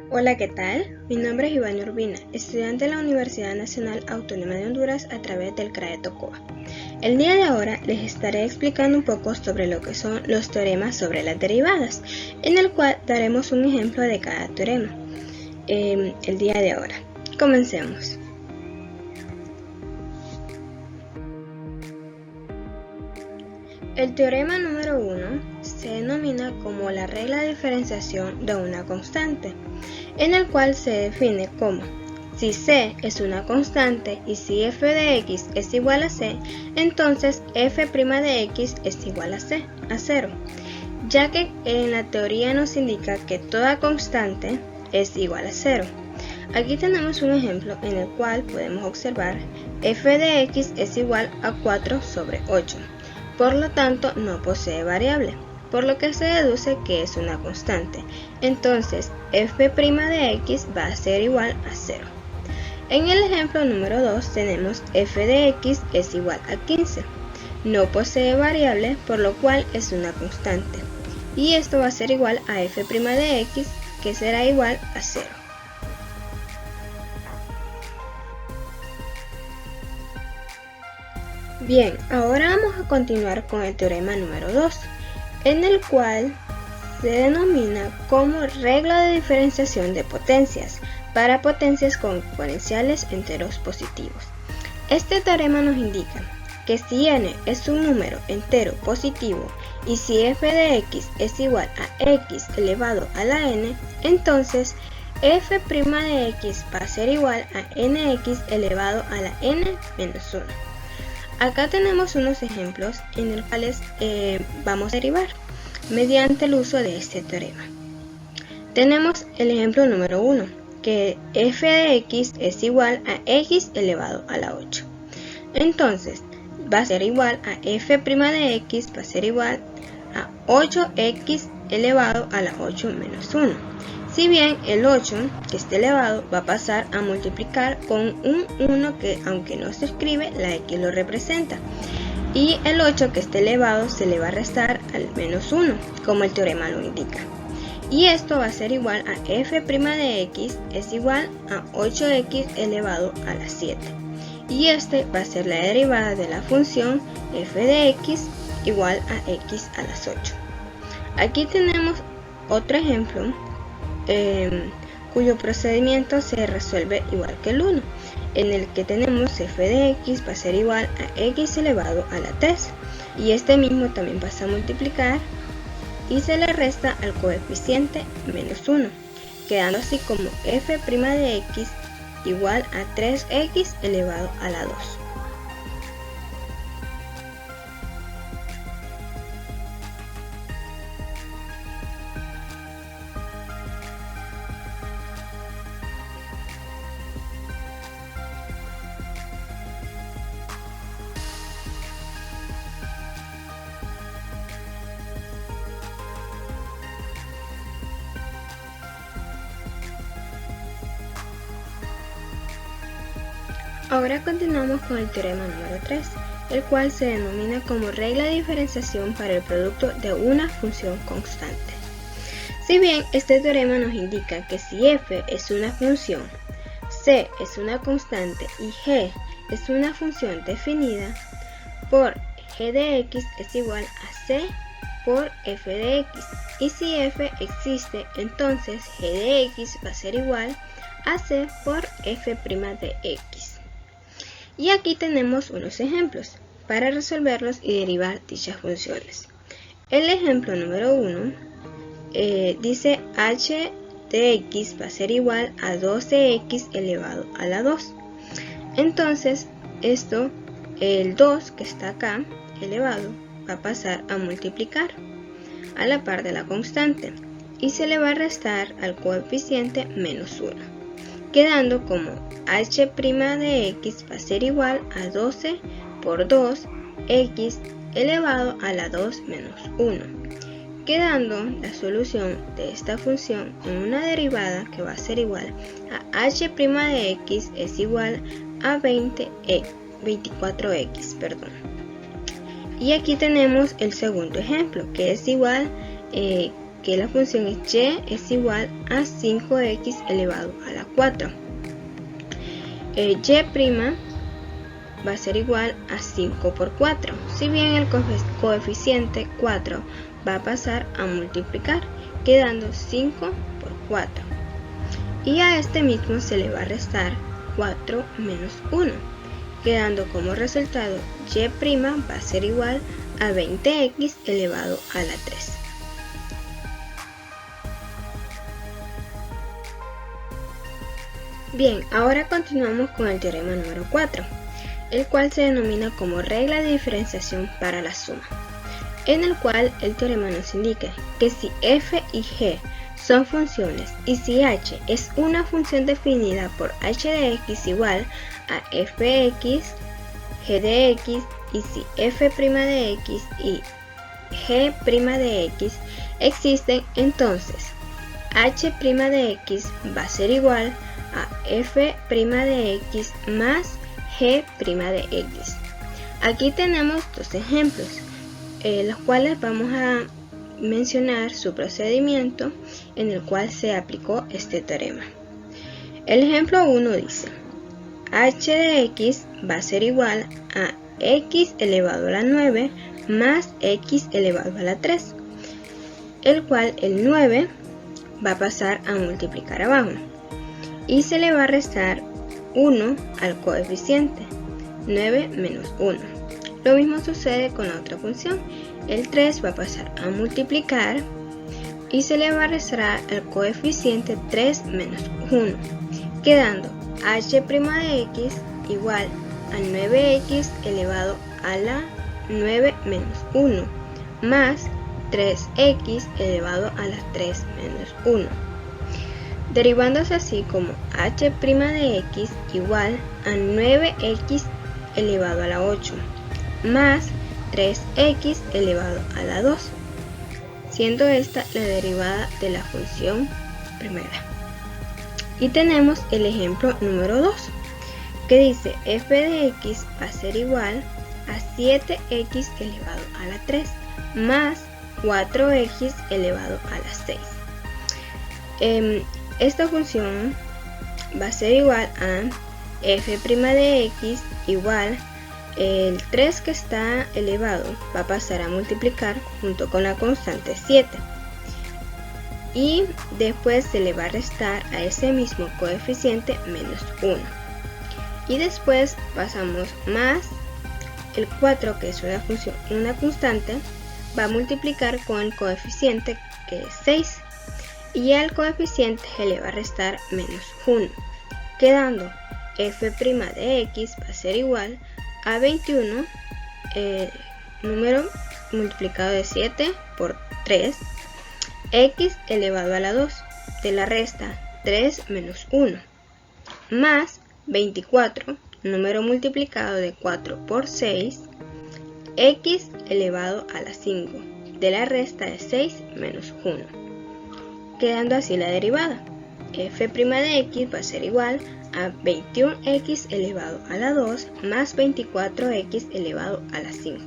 Hola, ¿qué tal? Mi nombre es Iván Urbina, estudiante de la Universidad Nacional Autónoma de Honduras a través del CRAE Tocoa. El día de ahora les estaré explicando un poco sobre lo que son los teoremas sobre las derivadas, en el cual daremos un ejemplo de cada teorema. El día de ahora. Comencemos. El teorema número 1 se denomina como la regla de diferenciación de una constante, en el cual se define como si C es una constante y si f de x es igual a C, entonces f' de x es igual a C, a 0, ya que en la teoría nos indica que toda constante es igual a 0. Aquí tenemos un ejemplo en el cual podemos observar f de x es igual a 4 sobre 8. Por lo tanto, no posee variable, por lo que se deduce que es una constante. Entonces, f' de x va a ser igual a 0. En el ejemplo número 2 tenemos f de x es igual a 15. No posee variable, por lo cual es una constante. Y esto va a ser igual a f' de x, que será igual a 0. Bien, ahora vamos a continuar con el teorema número 2, en el cual se denomina como regla de diferenciación de potencias para potencias con exponenciales enteros positivos. Este teorema nos indica que si n es un número entero positivo y si f de x es igual a x elevado a la n, entonces f' de x va a ser igual a nx elevado a la n menos 1. Acá tenemos unos ejemplos en los cuales vamos a derivar mediante el uso de este teorema. Tenemos el ejemplo número 1, que f de x es igual a x elevado a la 8. Entonces, va a ser igual a f' de x, va a ser igual a 8x elevado a la 8 menos 1. Si bien el 8 que está elevado va a pasar a multiplicar con un 1 que, aunque no se escribe, la x lo representa. Y el 8 que está elevado se le va a restar al menos 1, como el teorema lo indica. Y esto va a ser igual a f' de x es igual a 8x elevado a la 7. Y este va a ser la derivada de la función f de x igual a x a las 8. Aquí tenemos otro ejemplo cuyo procedimiento se resuelve igual que el 1, en el que tenemos f de x va a ser igual a x elevado a la 3, y este mismo también pasa a multiplicar y se le resta al coeficiente menos 1, quedando así como f' de x igual a 3x elevado a la 2. Ahora continuamos con el teorema número 3, el cual se denomina como regla de diferenciación para el producto de una función constante. Si bien este teorema nos indica que si f es una función, c es una constante y g es una función definida, por g de x es igual a c por f de x, y si f existe, entonces g de x va a ser igual a c por f' de x. Y aquí tenemos unos ejemplos para resolverlos y derivar dichas funciones. El ejemplo número 1 dice h de x va a ser igual a 12x elevado a la 2. Entonces, el 2 que está acá, elevado, va a pasar a multiplicar a la par de la constante y se le va a restar al coeficiente menos 1, quedando como h' de x va a ser igual a 12 por 2x elevado a la 2 menos 1, quedando la solución de esta función en una derivada que va a ser igual a h' de x es igual a 24x. Y aquí tenemos el segundo ejemplo, que es igual que la función y es igual a 5x elevado a la 4. Y' va a ser igual a 5 por 4. Si bien el coeficiente 4 va a pasar a multiplicar, quedando 5 por 4. Y a este mismo se le va a restar 4 menos 1, quedando como resultado y' va a ser igual a 20x elevado a la 3. Bien, ahora continuamos con el teorema número 4, el cual se denomina como regla de diferenciación para la suma, en el cual el teorema nos indica que si f y g son funciones y si h es una función definida por h de x igual a f de x, g de x, y si f' de x y g' de x existen, entonces h' de x va a ser igual a f' de x más g' de x. Aquí tenemos dos ejemplos, los cuales vamos a mencionar su procedimiento en el cual se aplicó este teorema. El ejemplo 1 dice: h de x va a ser igual a x elevado a la 9 más x elevado a la 3, el cual el 9 va a pasar a multiplicar abajo y se le va a restar 1 al coeficiente, 9 menos 1. Lo mismo sucede con la otra función, el 3 va a pasar a multiplicar y se le va a restar al coeficiente 3 menos 1, quedando h' de x igual a 9x elevado a la 9 menos 1 más 3x elevado a la 3 menos 1, derivándose así como h' de x igual a 9x elevado a la 8 más 3x elevado a la 2, siendo esta la derivada de la función primera. Y tenemos el ejemplo número 2, que dice f de x va a ser igual a 7x elevado a la 3 más 4x elevado a la 6. Esta función va a ser igual a f' de x igual el 3 que está elevado va a pasar a multiplicar junto con la constante 7 y después se le va a restar a ese mismo coeficiente menos 1 y después pasamos más el 4, que es una constante, va a multiplicar con el coeficiente, que es 6, y al coeficiente se le va a restar menos 1, quedando f' de x va a ser igual a 21, número multiplicado de 7 por 3, x elevado a la 2, de la resta 3 menos 1, más 24, número multiplicado de 4 por 6, x elevado a la 5, de la resta de 6 menos 1, quedando así la derivada. F' de x va a ser igual a 21x elevado a la 2 más 24x elevado a la 5.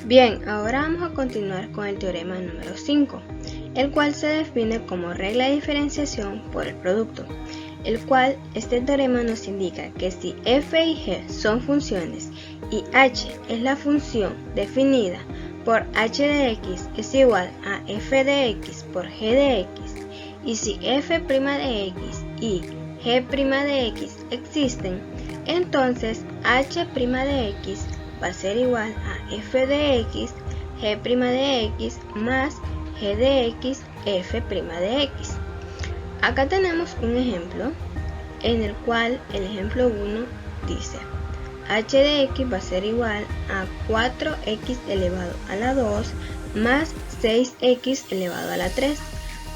Bien, ahora vamos a continuar con el teorema número 5, el cual se define como regla de diferenciación por el producto, el cual este teorema nos indica que si f y g son funciones y h es la función definida por h de x es igual a f de x por g de x, y si f' de x y g' de x existen, entonces h' de x va a ser igual a f de x, g' de x más g de x, f' de x. Acá tenemos un ejemplo en el cual el ejemplo 1 dice: h de x va a ser igual a 4x elevado a la 2 más 6x elevado a la 3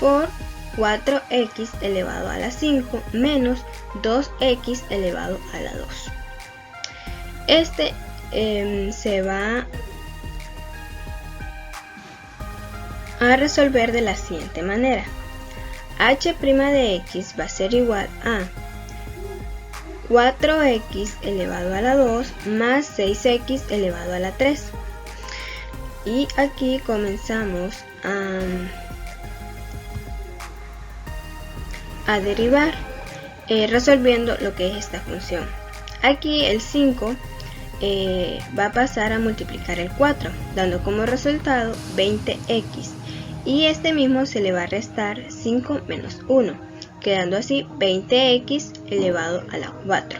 por 4x elevado a la 5 menos 2x elevado a la 2. Este se va a resolver de la siguiente manera: h' de x va a ser igual a 4x elevado a la 2 más 6x elevado a la 3. Y aquí comenzamos a derivar, resolviendo lo que es esta función. Aquí el 5 va a pasar a multiplicar el 4, dando como resultado 20x. Y este mismo se le va a restar 5 menos 1, quedando así 20x elevado a la 4.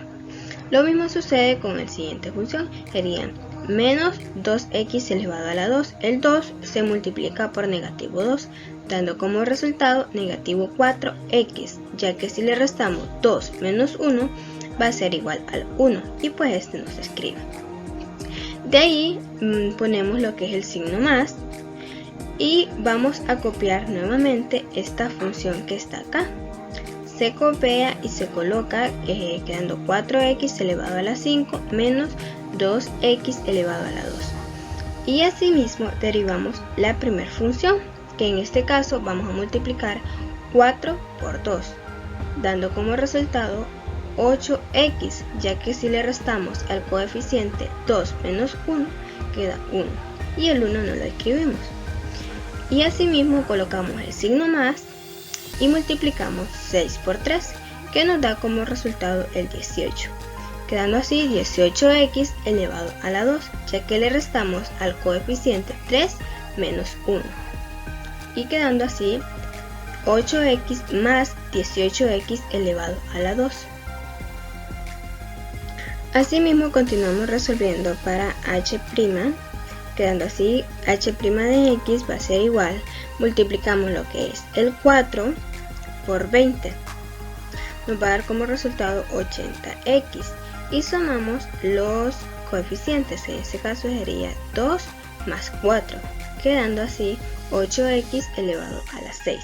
Lo mismo sucede con la siguiente función, sería menos 2x elevado a la 2. El 2 se multiplica por negativo 2, dando como resultado negativo 4x, ya que si le restamos 2 menos 1 va a ser igual al 1, y pues este no se escribe. De ahí ponemos lo que es el signo más y vamos a copiar nuevamente esta función que está acá. Se copia y se coloca quedando 4x elevado a la 5 menos 2x elevado a la 2. Y asimismo derivamos la primera función, que en este caso vamos a multiplicar 4 por 2, dando como resultado 8x, ya que si le restamos al coeficiente 2 menos 1 queda 1 y el 1 no lo escribimos. Y asimismo colocamos el signo más y multiplicamos 6 por 3, que nos da como resultado el 18, quedando así 18x elevado a la 2, ya que le restamos al coeficiente 3 menos 1, y quedando así 8x más 18x elevado a la 2. Asimismo continuamos resolviendo para h', quedando así h' de x va a ser igual, multiplicamos lo que es el 4 por 20, nos va a dar como resultado 80x, y sumamos los coeficientes, en este caso sería 2 más 4, quedando así 8x elevado a la 6.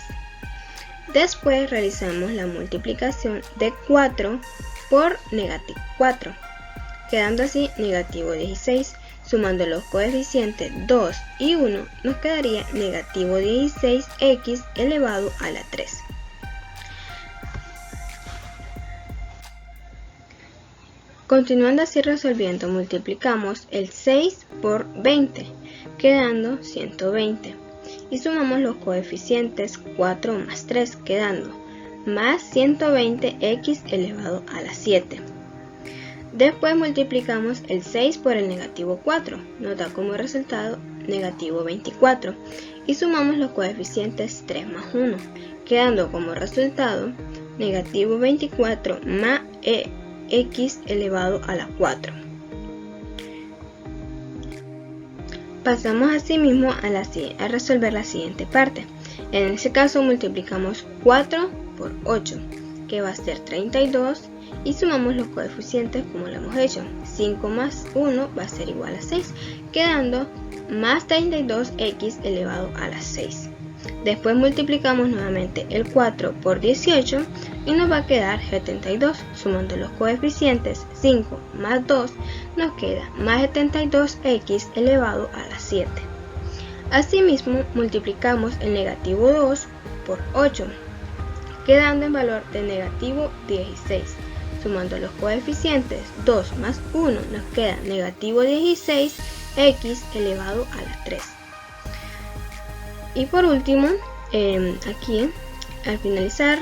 Después realizamos la multiplicación de 4 por negativo 4, quedando así negativo 16. Sumando los coeficientes 2 y 1 nos quedaría negativo 16x elevado a la 3. Continuando así resolviendo, multiplicamos el 6 por 20, quedando 120. Y sumamos los coeficientes 4 más 3, quedando más 120x elevado a la 7. Después multiplicamos el 6 por el negativo 4, nos da como resultado negativo 24, y sumamos los coeficientes 3 más 1, quedando como resultado negativo 24 más x elevado a la 4. Pasamos asimismo a resolver la siguiente parte. En este caso multiplicamos 4 por 8, que va a ser 32, y sumamos los coeficientes como lo hemos hecho. 5 más 1 va a ser igual a 6, quedando más 32x elevado a la 6. Después multiplicamos nuevamente el 4 por 18 y nos va a quedar 72. Sumando los coeficientes 5 más 2 nos queda más 72x elevado a la 7. Asimismo multiplicamos el negativo 2 por 8, quedando en valor de negativo 16. Sumando los coeficientes 2 más 1 nos queda negativo 16x elevado a la 3. Y por último, aquí al finalizar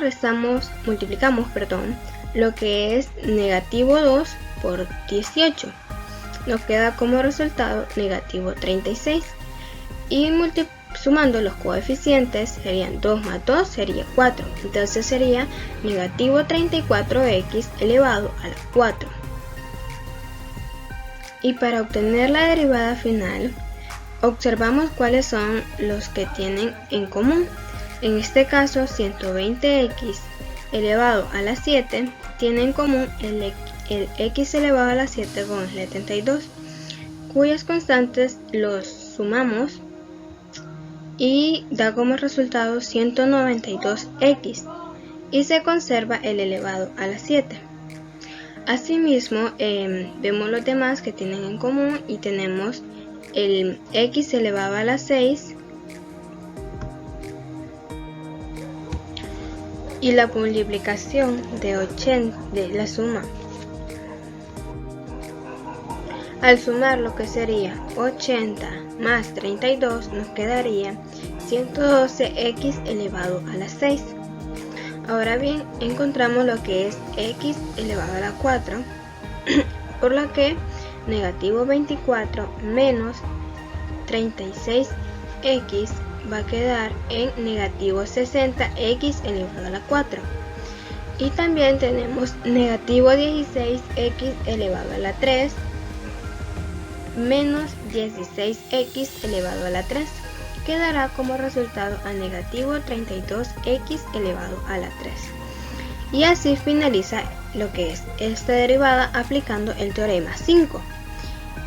multiplicamos lo que es negativo 2 por 18. Nos queda como resultado negativo 36. Y sumando los coeficientes serían 2 más 2 sería 4, entonces sería negativo 34x elevado a la 4. Y para obtener la derivada final, observamos cuáles son los que tienen en común. En este caso 120x elevado a la 7 tiene en común el x elevado a la 7 con el 72, cuyas constantes los sumamos y da como resultado 192x, y se conserva el elevado a la 7. Asimismo, vemos los demás que tienen en común y tenemos el x elevado a la 6 y la multiplicación de la suma Al sumar lo que sería 80 más 32 nos quedaría 112x elevado a la 6. Ahora bien, encontramos lo que es x elevado a la 4, por lo que negativo 24 menos 36x va a quedar en negativo 60x elevado a la 4. Y también tenemos negativo 16x elevado a la 3 menos 16x elevado a la 3, que dará como resultado a negativo 32x elevado a la 3. Y así finaliza lo que es esta derivada aplicando el teorema 5,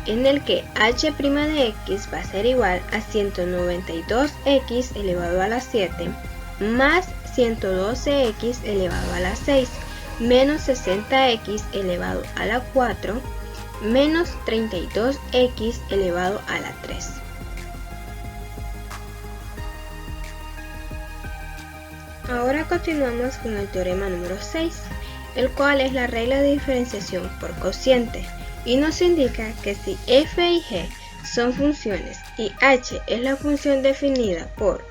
en el que h' de x va a ser igual a 192x elevado a la 7 más 112x elevado a la 6 menos 60x elevado a la 4 menos 32x elevado a la 3. Ahora continuamos con el teorema número 6, el cual es la regla de diferenciación por cociente, y nos indica que si f y g son funciones y h es la función definida por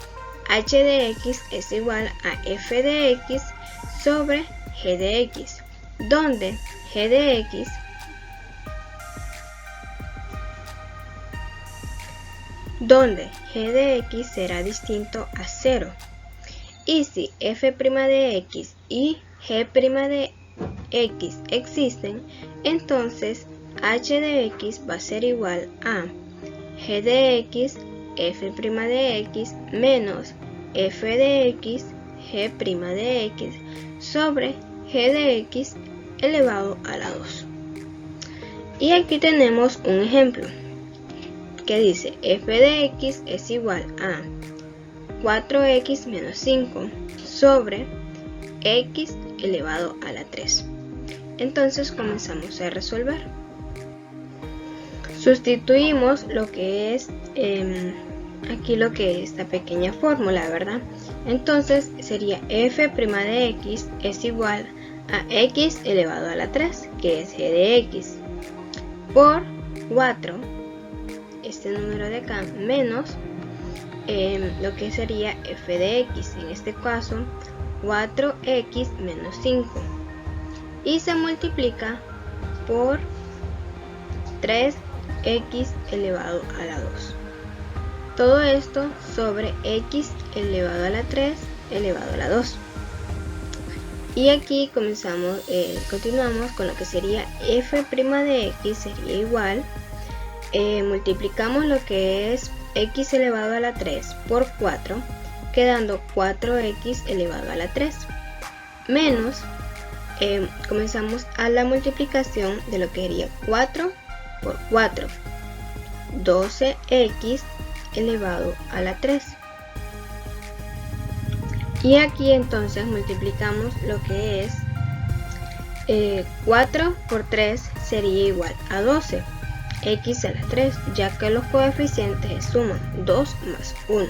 h de x es igual a f de x sobre g de x, donde g de x será distinto a 0. Y si f' de x y g' de x existen, entonces h de x va a ser igual a g de x, f' de x menos f de x, g' de x sobre g de x elevado a la 2. Y aquí tenemos un ejemplo que dice f de x es igual a 4x menos 5 sobre x elevado a la 3. Entonces comenzamos a resolver. Sustituimos lo que es aquí lo que es esta pequeña fórmula, ¿verdad? Entonces sería f' de x es igual a x elevado a la 3, que es g de x, por 4, este número de acá, menos lo que sería f de x, en este caso 4x menos 5, y se multiplica por 3x elevado a la 2. Todo esto sobre x elevado a la 3 elevado a la 2. Y aquí continuamos con lo que sería f' de x sería igual, multiplicamos lo que es x elevado a la 3 por 4, quedando 4x elevado a la 3, menos, comenzamos a la multiplicación de lo que sería 4 por 4, 12x elevado a la 3. Y aquí entonces multiplicamos lo que es 4 por 3 sería igual a 12. X a la 3, ya que los coeficientes suman 2 más 1,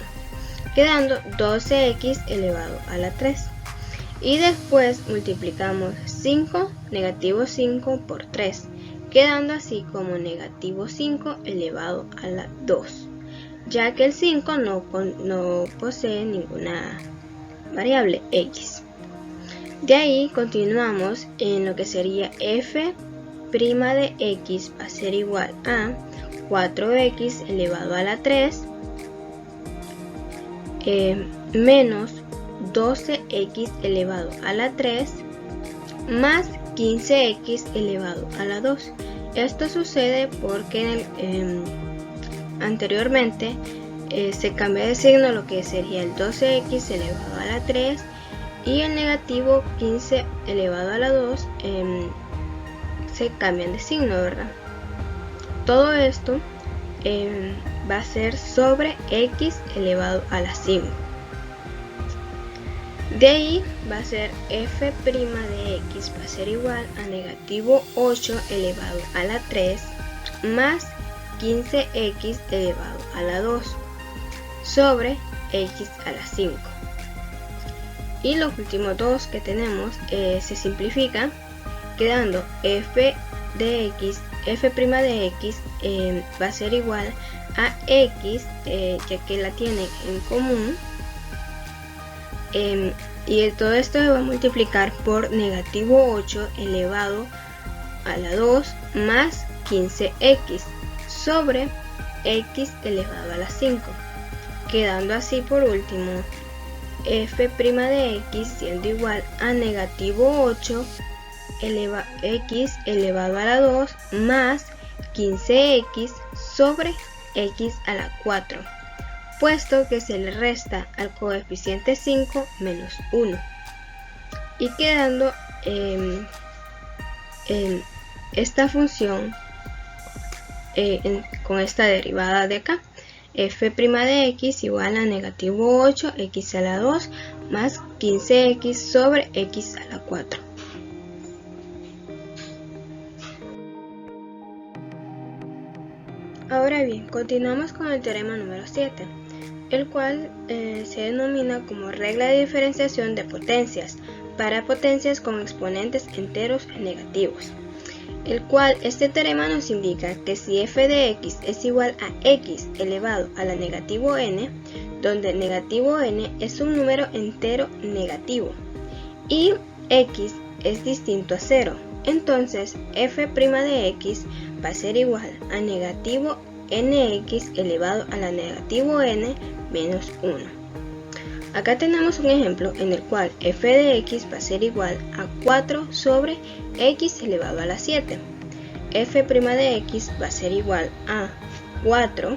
quedando 12x elevado a la 3. Y después multiplicamos 5, negativo 5 por 3, quedando así como negativo 5 elevado a la 2, ya que el 5 no posee ninguna variable x. De ahí continuamos en lo que sería f' de x va a ser igual a 4x elevado a la 3 menos 12x elevado a la 3 más 15x elevado a la 2. Esto sucede porque anteriormente se cambia de signo lo que sería el 12x elevado a la 3 y el negativo 15 elevado a la 2 se cambian de signo, ¿verdad? Todo esto va a ser sobre x elevado a la 5. De ahí va a ser f' de x va a ser igual a negativo 8 elevado a la 3 más 15x elevado a la 2 sobre x a la 5. Y los últimos dos que tenemos se simplifican, quedando f de x f' de x va a ser igual a x, ya que la tienen en común, y todo esto se va a multiplicar por negativo 8 elevado a la 2 más 15x sobre x elevado a la 5, quedando así por último f' de x siendo igual a negativo 8 x elevado a la 2 más 15x sobre x a la 4, puesto que se le resta al coeficiente 5 menos 1, y quedando esta función con esta derivada de acá, f' de x igual a negativo 8 x a la 2 más 15x sobre x a la 4. Ahora bien, continuamos con el teorema número 7, el cual se denomina como regla de diferenciación de potencias para potencias con exponentes enteros negativos, el cual este teorema nos indica que si f de x es igual a x elevado a la negativo n, donde el negativo n es un número entero negativo y x es distinto a 0, entonces f' de x va a ser igual a negativo nx elevado a la negativo n menos 1. Acá tenemos un ejemplo en el cual f de x va a ser igual a 4 sobre x elevado a la 7. f' de x va a ser igual a 4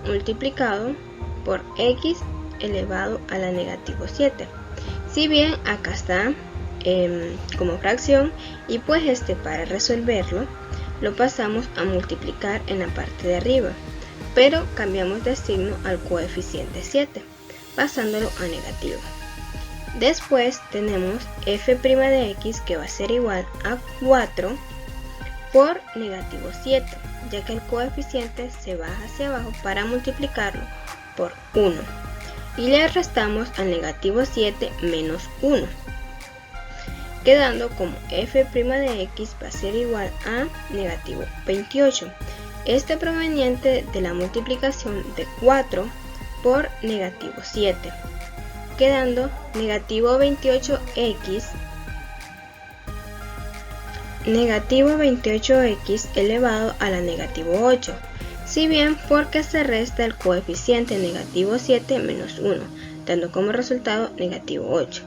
multiplicado por x elevado a la negativo 7. Si bien acá está como fracción, y pues para resolverlo lo pasamos a multiplicar en la parte de arriba, pero cambiamos de signo al coeficiente 7, pasándolo a negativo. Después tenemos f' de x que va a ser igual a 4 por negativo 7, ya que el coeficiente se baja hacia abajo para multiplicarlo por 1, y le restamos al negativo 7 menos 1, quedando como f' de x va a ser igual a negativo 28, proveniente de la multiplicación de 4 por negativo 7, quedando negativo 28x elevado a la negativo 8, si bien porque se resta el coeficiente negativo 7 menos 1, dando como resultado negativo 8,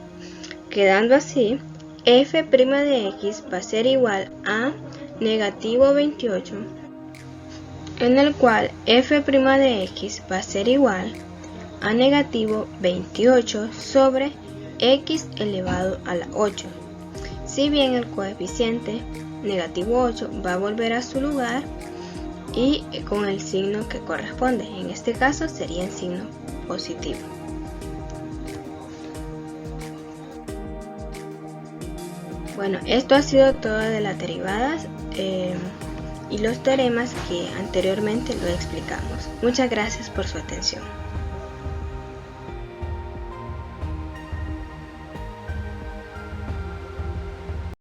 quedando así f' de x va a ser igual a negativo 28, en el cual f' de x va a ser igual a negativo 28 sobre x elevado a la 8, si bien el coeficiente negativo 8 va a volver a su lugar y con el signo que corresponde, en este caso sería el signo positivo. Bueno, esto ha sido todo de las derivadas y los teoremas que anteriormente lo explicamos. Muchas gracias por su atención.